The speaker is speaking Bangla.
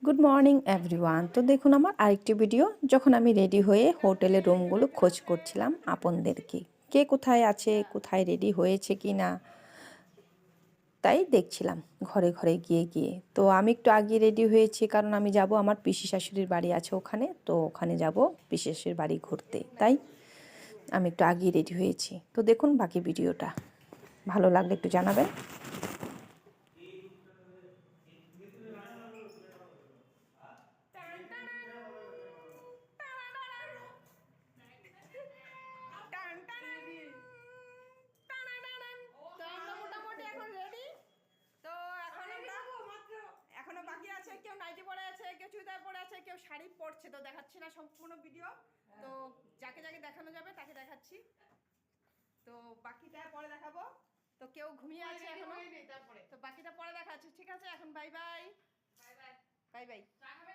Good morning everyone. তো দেখুন আমার আরেকটি ভিডিও, যখন আমি রেডি হয়ে হোটেলের রুমগুলো খোঁজ করছিলাম আপনদেরকে, কে কোথায় আছে, কোথায় রেডি হয়েছে কি না, তাই দেখছিলাম ঘরে ঘরে গিয়ে গিয়ে। তো আমি একটু আগে রেডি হয়েছি, কারণ আমি যাব আমার পিসি শাশুড়ির বাড়ি আছে ওখানে, তো ওখানে যাব পিসি শাশুড়ির বাড়ি ঘুরতে, তাই আমি একটু আগেই রেডি হয়েছি। তো দেখুন বাকি ভিডিওটা, ভালো লাগলে একটু জানাবেন। এখনো বাকি আছে, কেউ নাইটি পরে আছে, কেউ চুড়িদার পরে আছে, কেউ শাড়ি পরছে, তো দেখাচ্ছি না সম্পূর্ণ ভিডিও। তো যাকে যাকে দেখানো যাবে তাকে দেখাচ্ছি, তো বাকিটা পরে দেখাবো। তো কেউ ঘুমিয়ে আছে এখনো, তো বাকিটা পরে দেখাচ্ছি। ঠিক আছে, এখন bye bye bye bye bye bye.